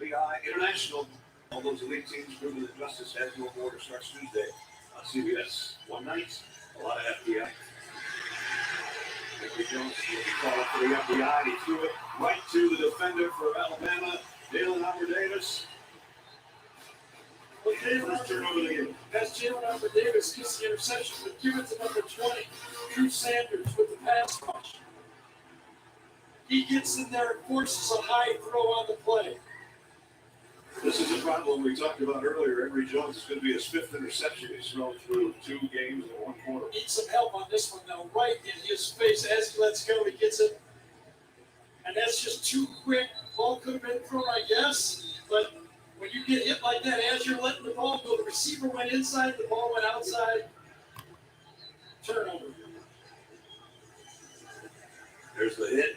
FBI International. All those elite teams proving that justice has no border starts Tuesday on CBS. One night, a lot of FBI. Henry Jones will be called for the FBI. He threw it right to the defender for Alabama, Jalen Davis. Well, that's Jalen Davis gets the interception, but give it to number 20, Drew Sanders with the pass rush. He gets in there and forces a high throw on the play. This is a problem we talked about earlier. Henry Jones is going to be his fifth interception. He's thrown through 2 games in 1 quarter. Needs some help on this one, though. Right in his face as he lets go. He gets it. And that's just too quick. Ball could have been thrown, I guess. But when you get hit like that, as you're letting the ball go, the receiver went inside, the ball went outside. Turnover. There's the hit.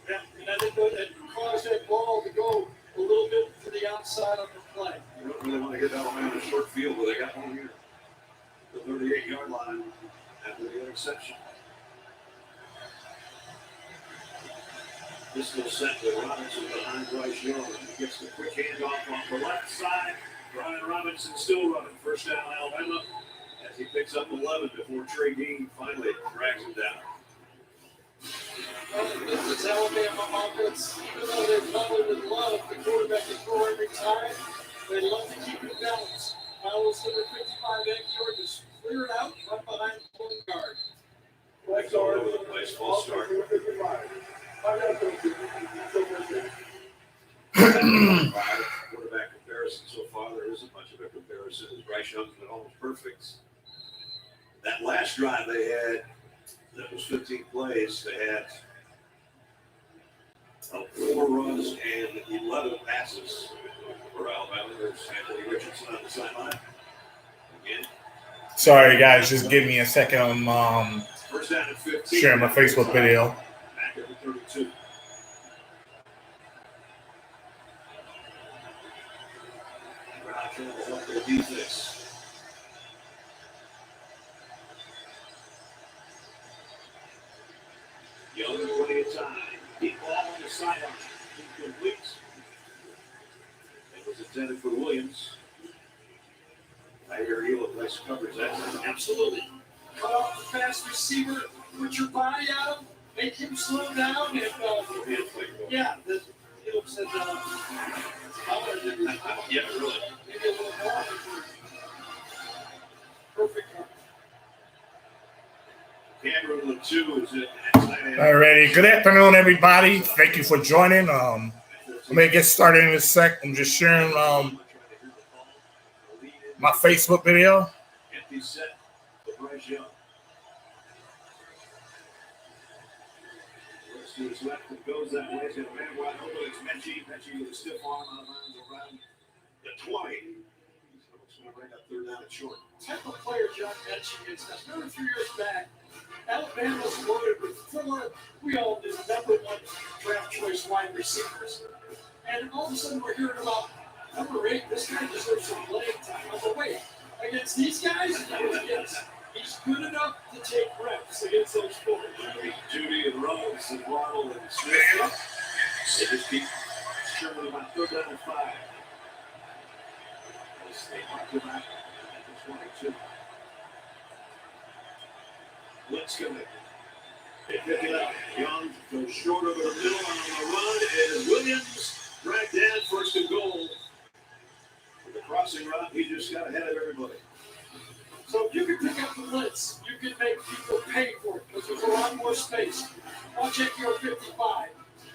Yeah, and I think that caused that ball to go a little bit to the outside of the play. You don't really want to get Alabama in a short field, but they got one here. The 38-yard line after the interception. This will set to Robinson behind Bryce Young. He gets the quick handoff off the left side. Brian Robinson still running. First down, Alabama, as he picks up 11 before Trey Dean finally drags him down. This is Alabama offense. Even though they probably would love the quarterback to throw every time, they love to keep it balanced. Miles number 55, Aguilar, just clear it out right behind the point guard. That's all over the place. False start. Quarterback comparison so far, there isn't much of a comparison. Bryce Young's been almost perfect. That last drive they had, that was 15 plays, they had 4 runs and 11 passes for Alabama. There's Anthony Richardson on the sideline. Again. Sorry, guys. Just give me a second. First down at 15. Sharing my Facebook video. Back at the 32. Trying to help the defense. Young, plenty of time. Deep ball on the sideline. Incomplete. It was intended for Williams. I hear you with nice coverage. Absolutely. Cut off the fast receiver, put your body on him, make him slow down. And, yeah, he looks at yeah, really. Maybe a little more. Perfect. Cameron with 2 is it. Alrighty. Good afternoon, everybody. Thank you for joining. I'm going to get started in a sec. I'm just sharing my Facebook video. Empty set for Bryce Young. Let's do his left. It goes that way. It's a man wide open. It's Mechie. Mechie with a stiff arm on the lines around the 20. He's going to bring up 3rd down and short. Type of player John Mechie is. Now, remember a few years back, Alabama's loaded with 4, we all knew, number 1 draft choice wide receivers. And all of a sudden we're hearing about number 8, this guy deserves some playing time. I go, wait, against these guys? Yes. He's good enough to take reps against those 4. Judy and Rose and Waddle and Smith. They just keep shoving about 3rd down and 5. They stay up to that at the 22. Let's go. They pick it up. Young goes short over the middle on the run, and Williams dragged down 1st and goal. With the crossing route, he just got ahead of everybody. So if you can pick up the blitz, you can make people pay for it because there's a lot more space. Watch Aguilar 55.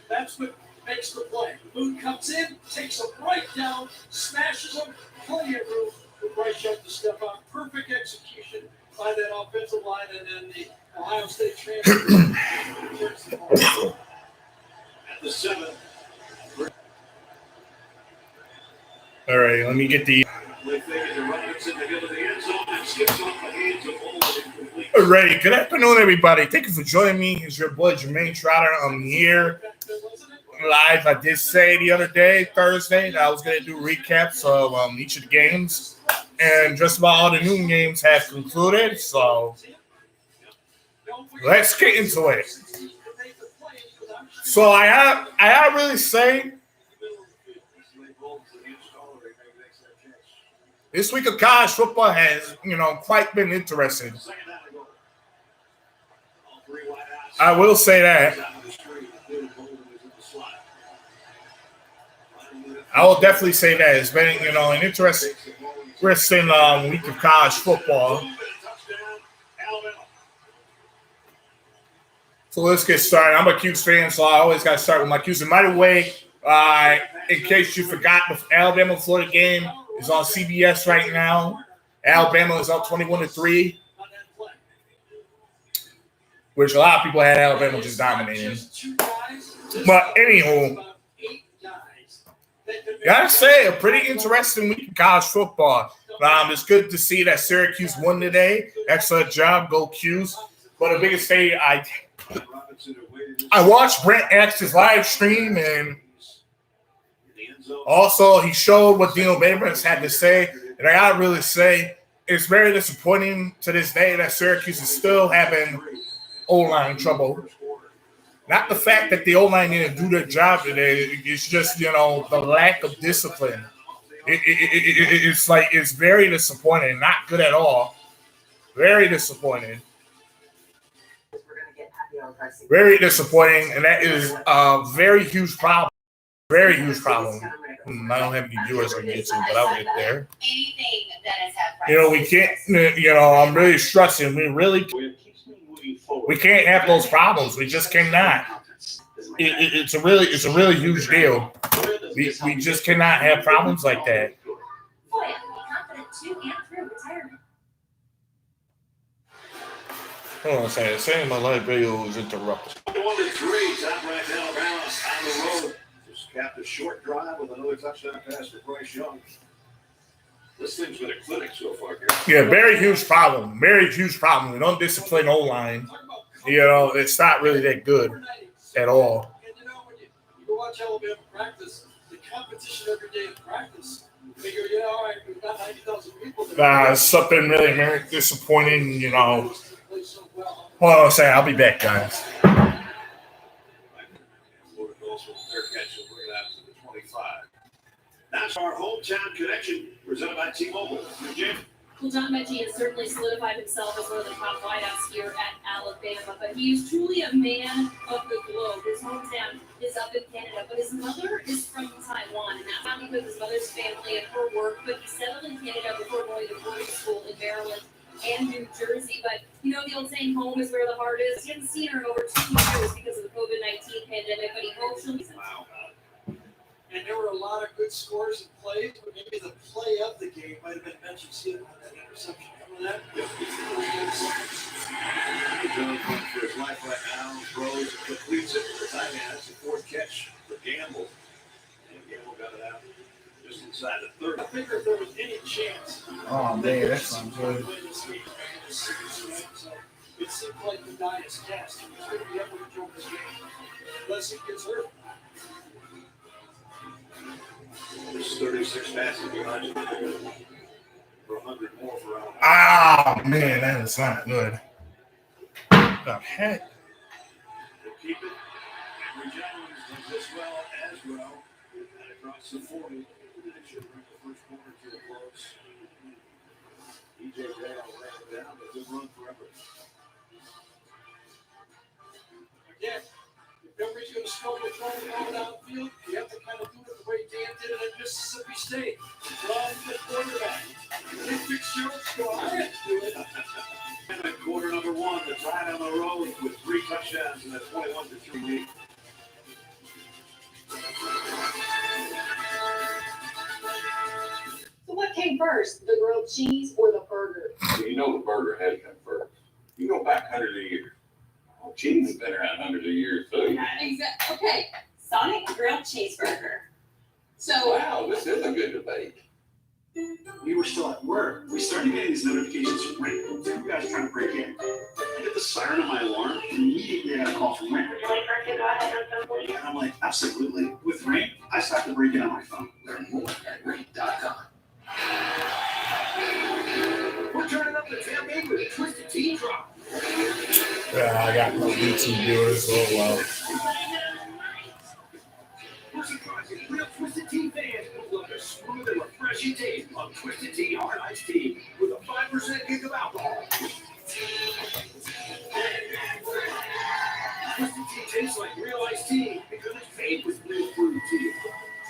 That's what makes the play. Boone comes in, takes him right down, smashes him, plenty of room for Bryce Young to step out. Perfect execution by that offensive line, and then the Ohio State transfer returns the ball. At the 7. All right, let me get the. All right, good afternoon, everybody. Thank you for joining me. It's your boy Jermaine Trotter. I'm here live. I did say the other day, Thursday, that I was going to do recaps of each of the games, and just about all the noon games have concluded. So let's get into it. So I have really say This week of college football has, quite been interesting. I will say that. I will definitely say that. It's been, an interesting week of college football. So let's get started. I'm a Q's fan, so I always got to start with my Q's. And by the way, in case you forgot, the Alabama-Florida game is on CBS right now. Alabama is up 21-3, which a lot of people had Alabama just dominating. But anywho, gotta say, a pretty interesting week of college football. It's good to see that Syracuse won today. Excellent job, go Q's. But the biggest thing, I watched Brent X's live stream, and also he showed what Dino Babers had to say. And I gotta really say, it's very disappointing to this day that Syracuse is still having O-line trouble. Not the fact that the O-line didn't do their job today. It's just, the lack of discipline. It's very disappointing. Not good at all. Very disappointing. Very disappointing. And that is a very huge problem. Very huge problem. I don't have any viewers on YouTube, but I'll get there. We can't, I'm really stressing. We can't have those problems. We just cannot. It's a really huge deal. We just cannot have problems like that. Hold on a second. Saying my live video is interrupted. 1-3, top-ranked Alabama on the road. Just capped a short drive with another touchdown pass for Bryce Young. This thing's been a clinic so far, Gary. Yeah, very huge problem. Very huge problem. We don't discipline O-line. It's not really that good at all. And when you watch Alabama practice, the competition every day in practice, you figure, all right, we've got 90,000 people. Something really very disappointing, Hold on a second. I'll be back, guys. That's our hometown connection presented by T-Mobile. Jim. Well, John Mechie has certainly solidified himself as one of the top wideouts here at Alabama, but he is truly a man of the globe. His hometown is up in Canada, but his mother is from Taiwan, and that's not because his mother's family and her work, but he settled in Canada before going to boarding school in Maryland and New Jersey. But the old saying, home is where the heart is. He hasn't seen her in over 2 years because of the COVID-19 pandemic, but he hopes she'll be. Wow. And there were a lot of good scores and plays, but maybe the play of the game might have been mentioned. See on that interception. Remember that? Yep. John for his life right now. Throws, completes it for the tight end. That's the fourth catch for Gamble. And Gamble got it out just inside the 30. I figure if there was any chance. Oh, man, that sounds good. So it seemed like the die is cast. He's going to be able to control this game unless he gets hurt. There's 36 passes behind you for 100 more for Alabama. Oh, man, that is not good. What the heck? They'll keep it. Henry Jones does this as well. And across the 40. They should bring the first quarter to a close. DJ Dale ran it down, but they'll run forever. Again, if nobody's going to struggle throwing the ball downfield, you have to kind of do it the way Dan did it at Mississippi State. Run the quarterback. Nick Fitzgerald's go ahead and do it. And at quarter number one, the Tide on the road with 3 touchdowns in a 21-3 lead. So what came first, the grilled cheese or the burger? The burger had to come first. You go back hundreds of years. Oh, cheese has been around hundreds of years too. Exactly. Okay, Sonic grilled cheeseburger. So Wow, this is a good debate. We were still at work. We started getting these notifications from Rent. You guys trying to break in. I get the siren on my alarm, and immediately I got a call from Rent. And I'm like, absolutely. With Rent, I stopped the break in on my phone. Learn more at rent.com. We're turning up the tailgate with a Twisted Tea drop. Yeah, I got no YouTube viewers. Oh, wow. We're surprising real Twisted Tea fans. refreshing taste of Twisted Tea Hard Iced Tea with a 5% kick of alcohol. Twisted Tea tastes like real iced tea because it's made with real brewed tea.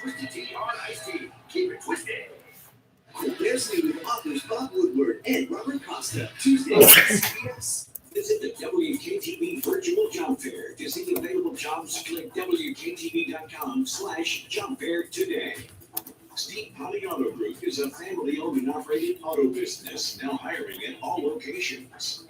Twisted Tea Hard Iced Tea. Keep it twisted. Dancing with authors Bob Woodward and Robert Costa, Tuesday at CBS. Visit the WKTV Virtual Job Fair to see available jobs. Click WKTV.com/job fair today. Steve Poly Auto Group is a family-owned and operated auto business, now hiring at all locations.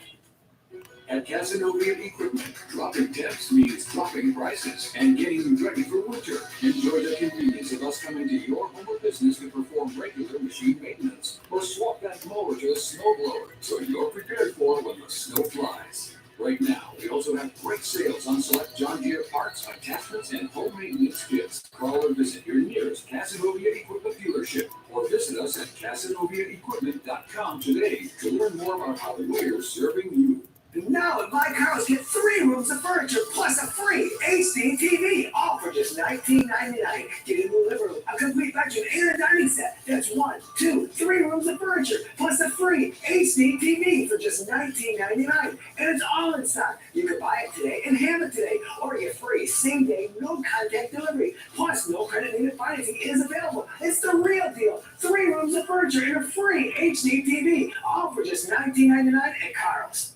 At Casanova Equipment, dropping temps means dropping prices and getting you ready for winter. Enjoy the convenience of us coming to your home or business to perform regular machine maintenance or swap that mower to a snow blower so you're prepared for when the snow flies. Right now, we also have great sales on select John Deere parts, attachments, and home maintenance kits. Call or visit your nearest Casanova Equipment dealership or visit us at CasanovaEquipment.com today to learn more about how we're serving you. Now at My Carl's, get 3 rooms of furniture plus a free HD TV, all for just $19.99. Get in the living room, a complete bedroom and a dining set. That's 1, 2, 3 rooms of furniture plus a free HD TV for just $19.99. And it's all in stock. You can buy it today and have it today, or get free same day, no contact delivery. Plus, no credit needed financing is available. It's the real deal. 3 rooms of furniture and a free HD TV, all for just $19.99 at Carl's.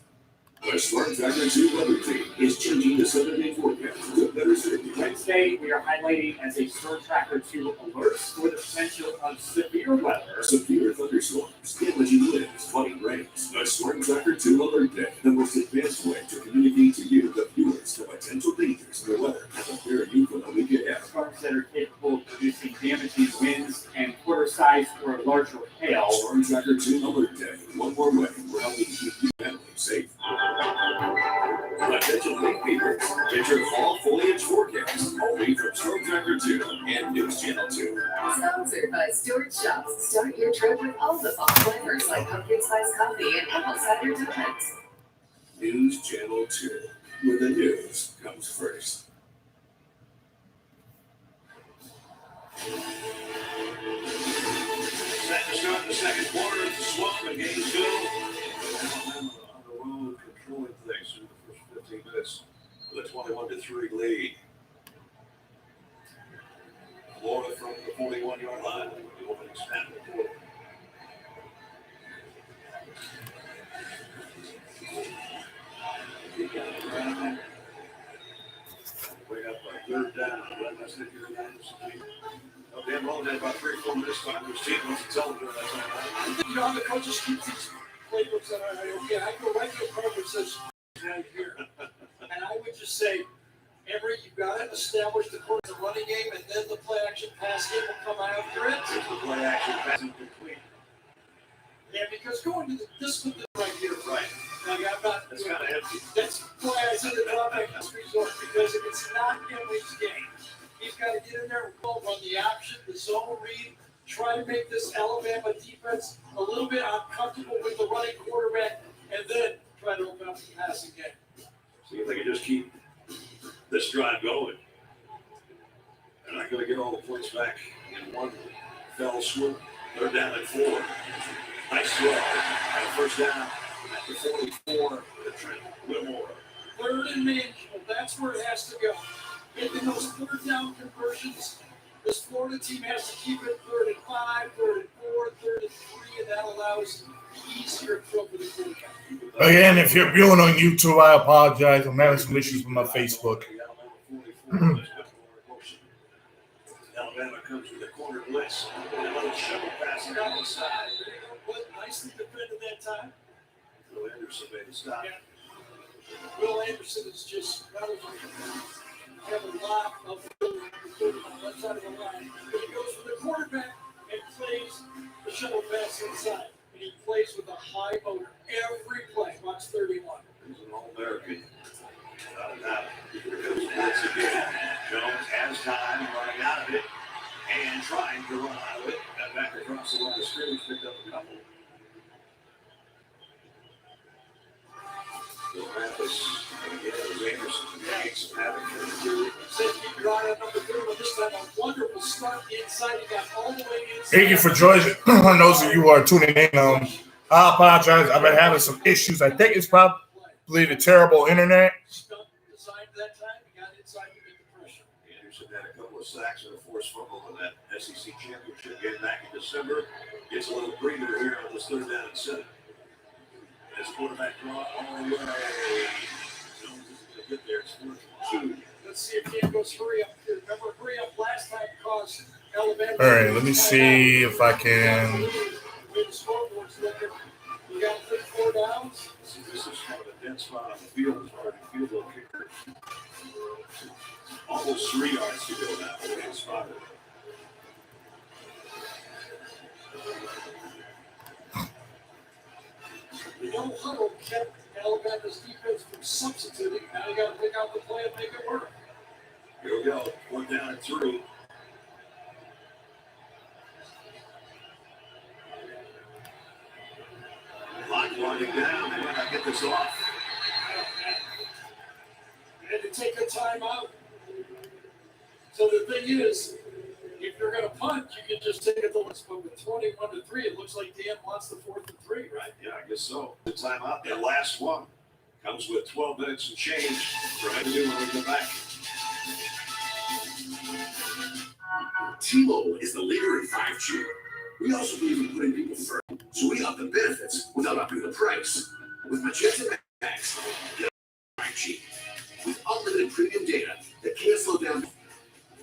The Storm Tracker 2 weather team is changing the 7-day forecast to better suit you. Wednesday, we are highlighting as a Storm Tracker 2 alerts for the potential of severe weather. Severe thunderstorms, damaging winds, flooding rains. The Storm Tracker 2 alert day, the most advanced way to communicate to you the fewest of potential dangers in the weather and prepare you for the week ahead. Storms that are capable of producing damaging winds and quarter-size or larger hail. Storm Tracker 2 alert day. One more way we're helping keep you family safe. Attention lake people, get your fall foliage forecast only from Storm Tracker 2 and News Channel 2. Sponsored by Stewart Shops. Start your trip with all the fall flavors like pumpkin spice coffee and apple cider donuts. News Channel 2, where the news comes first. Set to start the second quarter at the Swamp in Gainesville. Alabama on the road, controlling things through the first 15 minutes with a 21-3 lead. Florida from the 41-yard line, the opening snap of the quarter. Way up by 3rd down. That's it. Dan Mullen had about 3-4 minutes time to his team. What's the tell him during that time? I think John, the coaches keep these playbooks that are okay. I go right to the part that says right here, and I would just say, you've got to establish the course of the running game, and then the play action pass game will come after it. If the play action pass is complete. Yeah, because going to this one right here, Right. like I'm not. It's kind of empty. That's why I said the drawback is result, because if it's not Emily's game, he's got to get in there and run the option, the zone read, try to make this Alabama defense a little bit uncomfortable with the running quarterback, and then try to open up the passing game. See if they can just keep this drive going. They're not going to get all the points back in one fell swoop. They're down at 4. Nice throw. And a first down at the 44 to Trent Whitmore. 3rd and manageable. That's where it has to go. Making those 3rd down conversions. This Florida team has to keep it 3rd and 5, 3rd and 4, 3rd and 3, and that allows easier throw for the quarterback. Again, if you're viewing on YouTube, I apologize. I'm having some issues with my Facebook. Alabama comes with a corner blitz. And a little shovel pass down the side. Nicely defended that time. Will Anderson made a stop. Yeah. Will Anderson is just have a lot of ability on the left side of the line. But he goes for the quarterback and plays the shuttle pass inside. And he plays with a high motor every play. Watch 31. He's an All-American. Without a doubt. Here comes the blitz again. Jones has time running out of it and trying to run out of it. Got back across the line of scrimmage, picked up a couple. Bill Mathis, again, it was Anderson. Makes some havoc. Said keep your eye on number 31. This time a wonderful start inside. He got all the way inside. Thank you for joining. Those of you who are tuning in, I apologize. I've been having some issues. I think it's probably the terrible internet. Anderson had a couple of sacks and a forced fumble in that SEC championship game back in December. Gets a little breather here on this 3rd down and 7. As quarterback draw all the way. Jones is going to get there. It's 4-2. Let's see if Dan goes hurry up here. Remember, hurry up last time caused Alabama. All right, let me see if I can. The scoreboard's looking. We got 4 downs. See, this is kind of a dead spot on the field. Field goal kicker. Almost 3 yards to go now. Dead spot. The no huddle kept Alabama's defense from substituting. Now you got to pick out the play and make it work. Here we go. 1 down and 3. Clock winding down. They might not get this off. They had to take a timeout. So the thing is, if you're going to punt, you can just take it to let's go with 21-3. It looks like Dan wants the 4th and 3, right? Yeah, I guess so. The timeout, that last one, comes with 12 minutes and change. Try to do when we come back. T-Mobile is the leader in 5G. We also believe in putting people first, so we up the benefits without upping the price. With Magenta Max, get 5G with unlimited premium data that can't slow down,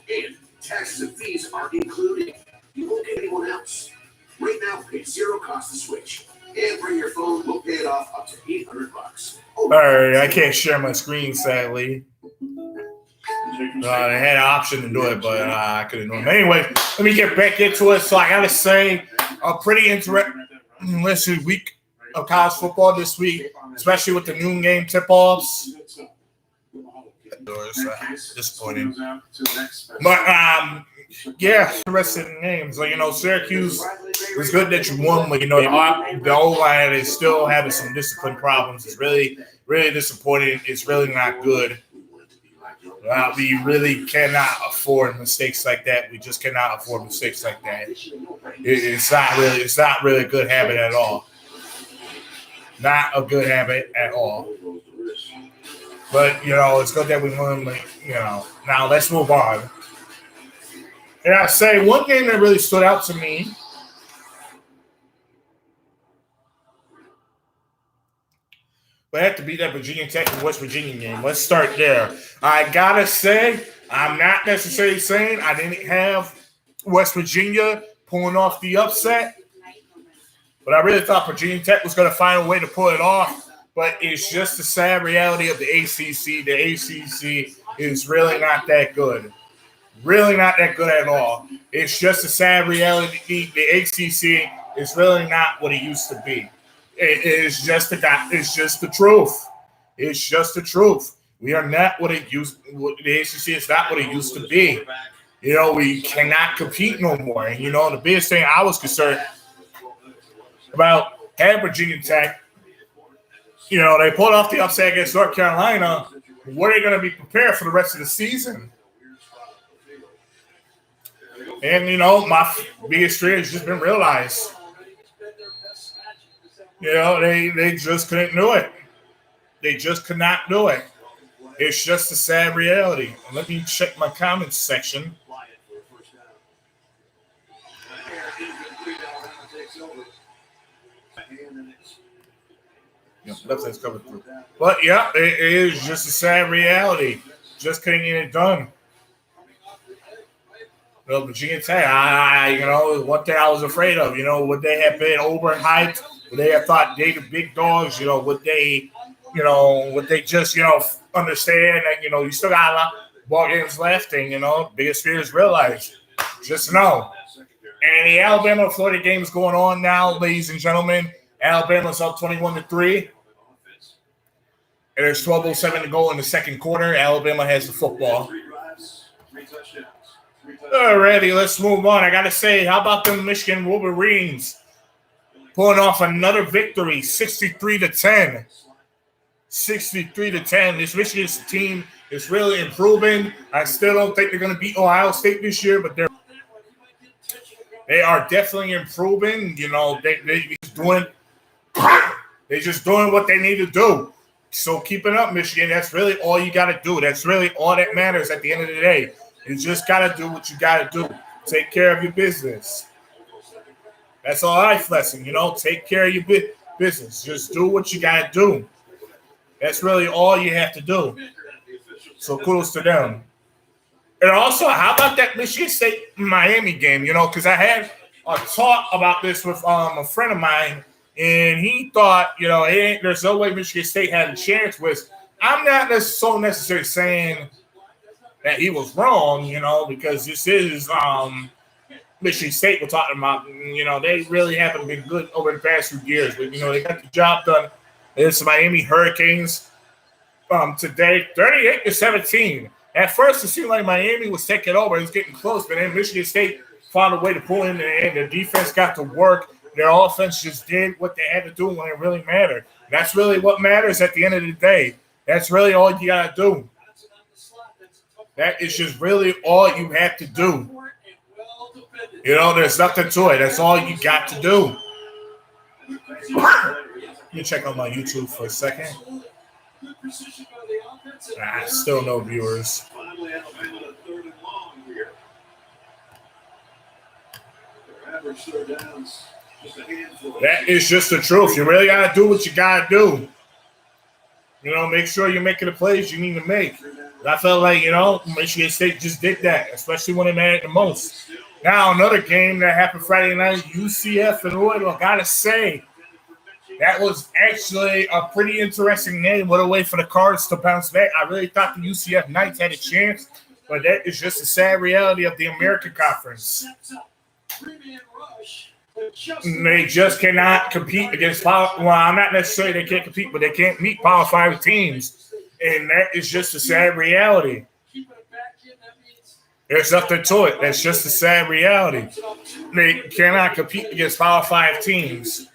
and taxes and fees are included. You won't get anyone else. Right now, pay zero cost to switch, and bring your phone. We'll pay it off up to $800. All right, I can't share my screen, sadly. They had an option to do it, but I couldn't do it. Anyway, let me get back into it. So I got to say, a pretty interesting week of college football this week, especially with the noon game tip-offs. Disappointing. But, yeah, interesting names. Like, Syracuse, it's good that you won, but, the O-line is still having some discipline problems. It's really, really disappointing. It's really not good. We really cannot afford mistakes like that. We just cannot afford mistakes like that. It's not really a good habit at all. Not a good habit at all. But, it's good that we won, Now, let's move on. And I say one game that really stood out to me but I have to beat that Virginia Tech and West Virginia game. Let's start there. I got to say, I'm not necessarily saying I didn't have West Virginia pulling off the upset, but I really thought Virginia Tech was going to find a way to pull it off. But it's just the sad reality of the ACC. The ACC is really not that good. Really not that good at all. It's just a sad reality. The ACC is really not what it used to be. It's just the truth. It's just the truth. We are not what it used. The ACC is not what it used to be. We cannot compete no more. And the biggest thing I was concerned about had Virginia Tech. They pulled off the upset against North Carolina. What are they going to be prepared for the rest of the season? And my biggest fear has just been realized. They just couldn't do it. They just could not do it. It's just a sad reality. Let me check my comments section. That's covered through. But yeah, it is just a sad reality. Just couldn't get it done. Virginia Tech, one thing I was afraid of, would they have been overhyped? Would they have thought they the big dogs? Would they just, understand that, you still got a lot of ball games left and, biggest fear is realized. Just know. And the Alabama-Florida game is going on now, ladies and gentlemen. Alabama's up 21-3. And there's 12:07 to go in the second quarter. Alabama has the football. Alrighty, let's move on. I got to say, how about the Michigan Wolverines pulling off another victory, 63-10. 63-10. This Michigan team It's really improving. I still don't think they're going to beat Ohio State this year, but they are definitely improving. You know, they're just doing what they need to do. So keep it up, Michigan. That's really all you got to do. That's really all that matters at the end of the day. You just got to do what you got to do. Take care of your business. That's all life lesson, you know. Take care of your business. Just do what you got to do. That's really all you have to do. So kudos to them. And also, how about that Michigan State-Miami game, you know, because I had a talk about this with a friend of mine, and he thought, you know, there's no way Michigan State had a chance with. I'm not so necessarily saying that he was wrong, you know, because this is Michigan State we're talking about. You know, they really haven't been good over the past few years. But, you know, they got the job done. It's Miami Hurricanes today, 38-17. At first, it seemed like Miami was taking over. It was getting close, but then Michigan State found a way to pull in, and the defense got to work. Their offense just did what they had to do when it really mattered. That's really what matters at the end of the day. That's really all you got to do. That is just really all you have to do. You know, there's nothing to it. That's all you got to do. Let me check on my YouTube for a second. Still no viewers. That is just the truth. You really got to do what you got to do. You know, make sure you're making the plays you need to make. I felt like, you know, Michigan State just did that, especially when it mattered the most. Now, another game that happened Friday night, UCF and Louisville. I got to say, that was actually a pretty interesting game. What a way for the Cards to bounce back. I really thought the UCF Knights had a chance, but that is just a sad reality of the American Conference. They just cannot compete against Power. Well, I'm not necessarily they can't compete, but they can't meet Power 5 teams, and that is just a sad reality. There's nothing to it. That's just a sad reality. They cannot compete against Power 5 teams.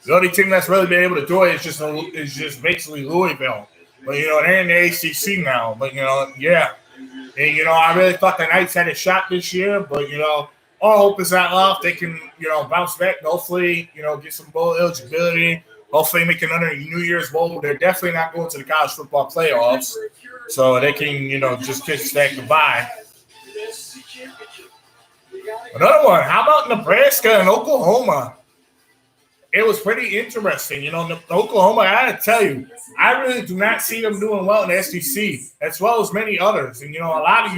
The only team that's really been able to do it is just basically Louisville. But, you know, they're in the ACC now. But, you know, yeah. And, you know, I really thought the Knights had a shot this year. But, you know, all hope is not lost. They can, you know, bounce back. Hopefully, you know, get some bowl eligibility. Hopefully make another New Year's Bowl. They're definitely not going to the college football playoffs. So they can, you know, just kiss that goodbye. Another one. How about Nebraska and Oklahoma? It was pretty interesting. You know, Oklahoma, I got to tell you, I really do not see them doing well in the SEC, as well as many others. And, you know, a lot of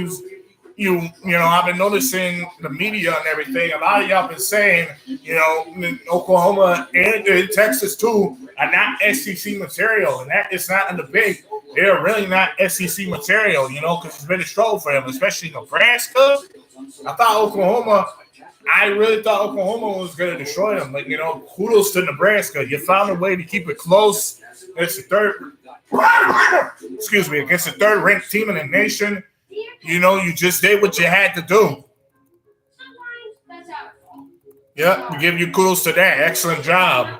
you know, I've been noticing the media and everything. A lot of y'all been saying, you know, Oklahoma and Texas, too, are not SEC material. And that is not in the big. They're really not SEC material, you know, because it's been a struggle for them, especially Nebraska. I really thought Oklahoma was going to destroy them. But, you know, kudos to Nebraska. You found a way to keep it close. It's the against the third-ranked team in the nation. You know, you just did what you had to do. Yeah, we give you kudos to that. Excellent job.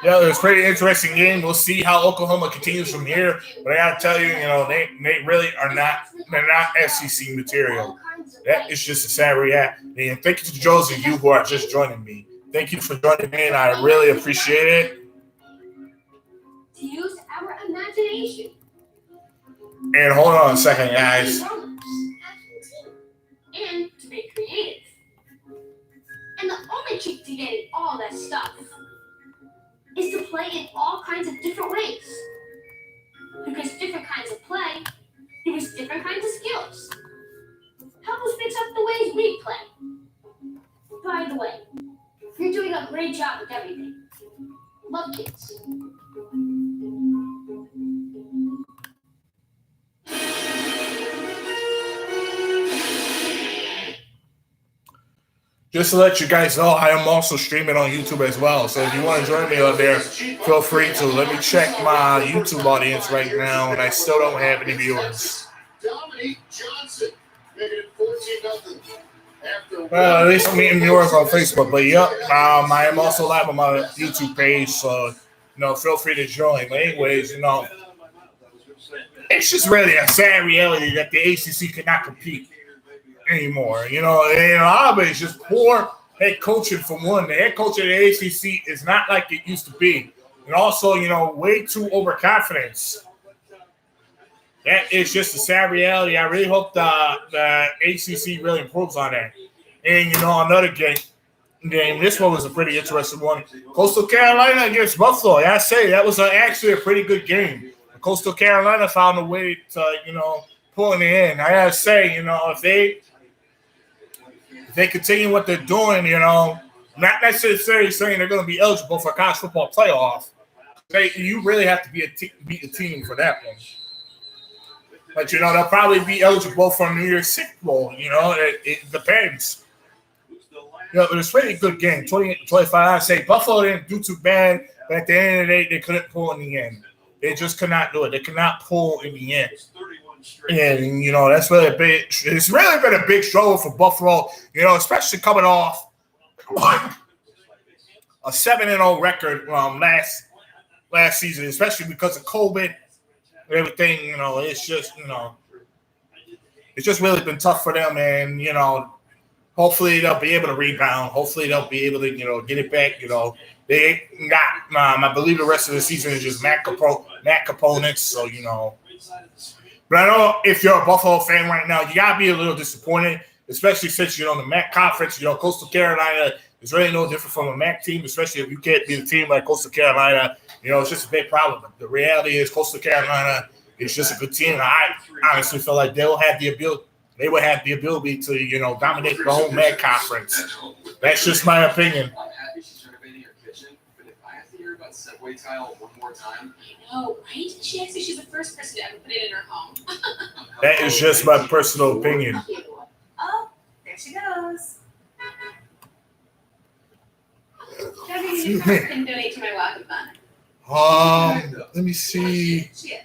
Yeah, it was a pretty interesting game. We'll see how Oklahoma continues from here. But I got to tell you, you know, they really are not – they're not SEC material. That is just a sad reality. And thank you to those of you who are just joining me. Thank you for joining me, and I really appreciate it. To use our imagination. And hold on a second, guys. And to be creative. And the only trick to getting all that stuff is to play in all kinds of different ways. Because different kinds of play give us different kinds of skills. Help us fix up the ways we play. By the way, you're doing a great job with everything. Love, kids. Just to let you guys know, I am also streaming on YouTube as well. So if you want to join me on there, feel free to. Let me check my YouTube audience right now, and I still don't have any viewers. Well, at least I'm meeting viewers on Facebook. But yep, I am also live on my YouTube page, so you know, feel free to join. But anyways, you know, it's just really a sad reality that the ACC cannot compete anymore. You know, and a lot of it is just poor head coaching for one. The head coach of the ACC is not like it used to be. And also, you know, way too overconfidence. That is just a sad reality. I really hope the ACC really improves on that. And, you know, another game, this one was a pretty interesting one. Coastal Carolina against Buffalo. I say that was actually a pretty good game. Coastal Carolina found a way to, you know, pulling it in. I gotta say, you know, if they continue what they're doing, you know, not necessarily saying they're going to be eligible for a college football playoff. You really have to beat a team for that one. But, you know, they'll probably be eligible for a New Year's Six Bowl. You know, it depends. You know, it was a pretty good game, 28-25. I'd say Buffalo didn't do too bad, but at the end of the day, they couldn't pull in the end. They just could not do it. They could not pull in the end. And, you know, that's really it's really been a big struggle for Buffalo, you know, especially coming off a 7-0 record last season, especially because of COVID and everything. You know, it's just, you know, it's just really been tough for them. And, you know, hopefully they'll be able to rebound. Hopefully they'll be able to, you know, get it back. You know, they got, I believe the rest of the season is just MAC opponents. So, you know. But I know if you're a Buffalo fan right now, you got to be a little disappointed, especially since, you know, the MAC conference, you know, Coastal Carolina is really no different from a MAC team, especially if you can't beat a team like Coastal Carolina. You know, it's just a big problem. The reality is Coastal Carolina is just a good team. And I honestly feel like they would have the ability to, you know, dominate the whole MAC conference. That's just my opinion. I'm happy she's renovating her kitchen, but if I have to hear about subway tile one more time. I know, right? She actually, she's the first person to ever put it in her home. That is just my personal opinion. Oh, there she goes. Debbie, you can donate to my walk fund. Let me see. She is.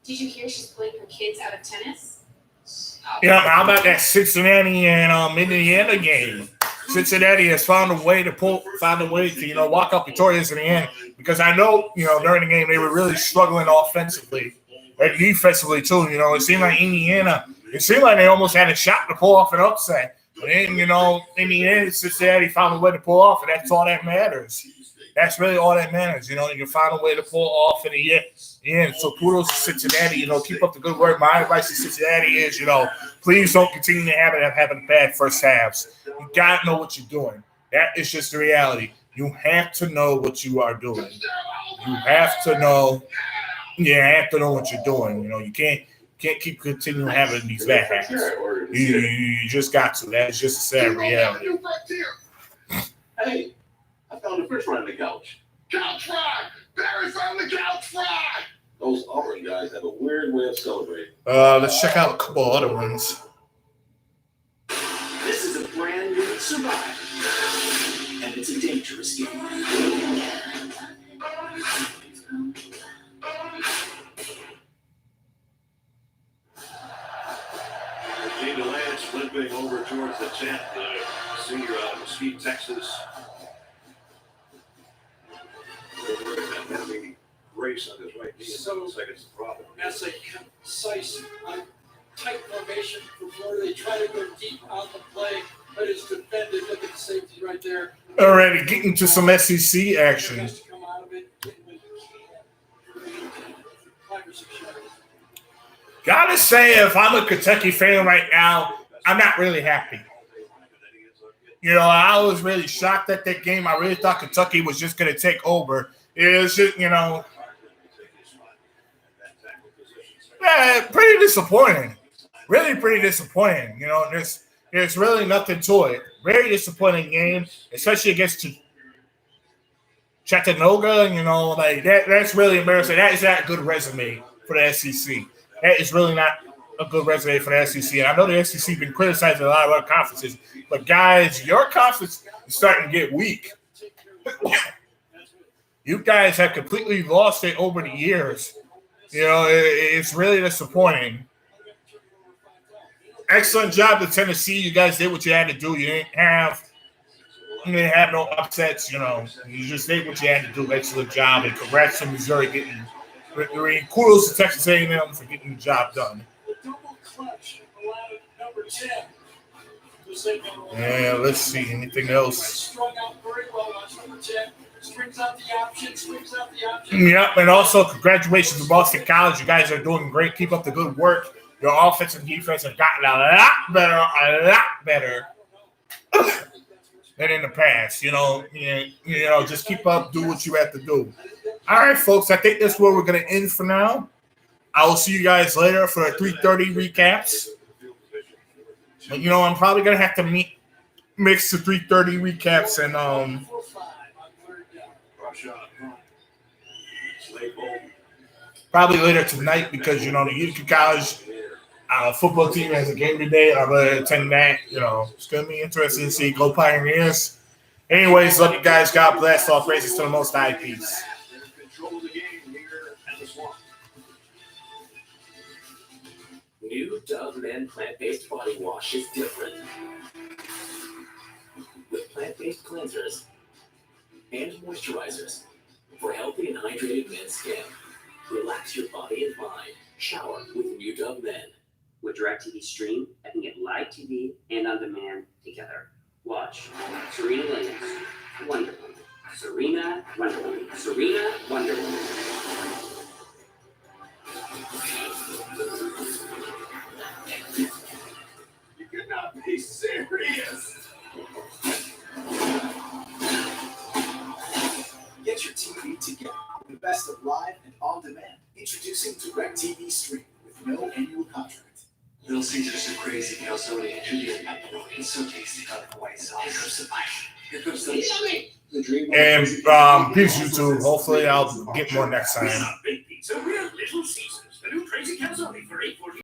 Did you hear she's pulling her kids out of tennis? Yeah, how about that Cincinnati and Indiana game? Cincinnati has found a way to, you know, walk up victorious in the end, because I know, you know, during the game they were really struggling offensively and defensively too. You know, it seemed like they almost had a shot to pull off an upset. But then, you know, in the end, Cincinnati found a way to pull off, and that's all that matters. That's really all that matters. You know, you can find a way to pull off in the end. So kudos to Cincinnati. You know, keep up the good work. My advice to Cincinnati is, you know, please don't continue to having bad first halves. You got to know what you're doing. That is just the reality. You have to know what you are doing. You have to know what you're doing. You know, you can't keep continuing having these bad habits. You just got to. That is just a sad reality. Hey, I found a fish fry on the couch. Couch fry! Barry found the couch fry! Those Auburn guys have a weird way of celebrating. Let's check out a couple of other ones. This is a brand new Survive, and it's a dangerous game. Gina Lance limping over towards the tent, the senior out of Mesquite, Texas. Having grace on his right knee. So, looks like it's a problem. That's a concise, tight formation before they try to go deep on the play, but it's defended. Look at the safety right there. Alrighty, getting to some SEC action. Has to come out of it. Gotta say, if I'm a Kentucky fan right now, I'm not really happy. You know, I was really shocked at that game. I really thought Kentucky was just going to take over. It was just, you know, pretty disappointing. Really pretty disappointing. You know, there's really nothing to it. Very disappointing game, especially against Chattanooga. You know, like that's really embarrassing. That is not a good resume for the SEC. That is really not a good resume for the SEC. And I know the SEC has been criticizing a lot of other conferences, but guys, your conference is starting to get weak. You guys have completely lost it over the years. You know, it's really disappointing. Excellent job to Tennessee. You guys did what you had to do. You didn't have no upsets. You know, you just did what you had to do. Excellent job, and congrats to Missouri getting Kudos to Texas A&M for getting the job done. The double clutch allowed number 10 to say no. Yeah, let's see. Anything else? Strung out very well. Watch number 10. Strings out the option. Yep, and also congratulations to Boston College. You guys are doing great. Keep up the good work. Your offense and defense have gotten a lot better than in the past. Just keep up, do what you have to do. All right, folks, I think that's where we're going to end for now. I will see you guys later for the 3:30 recaps. But, I'm probably going to have to mix the 3:30 recaps and probably later tonight because, the Utica College football team has a game today. I'm going to attend that. It's going to be interesting to see. Go Pioneers. Anyways, love you guys. God bless. All praises to the Most High. Peace. New Dove Men plant-based body wash is different. With plant-based cleansers and moisturizers for healthy and hydrated men's skin. Relax your body and mind. Shower with New Dove Men. With DirecTV Stream, I can get live TV and on demand together. Watch Serena Williams, Wonder Woman. Serena, Wonder Woman. Serena, Wonder Woman. You could not be serious. Get your TV together. The best of live and on demand. Introducing DirecTV Stream with no annual contract. Little Caesars are crazy. They also want to introduce pepperoni. It's so tasty. White sauce. Here comes the bite. Here comes the dream. And peace, YouTube. Hopefully, I'll get more next time.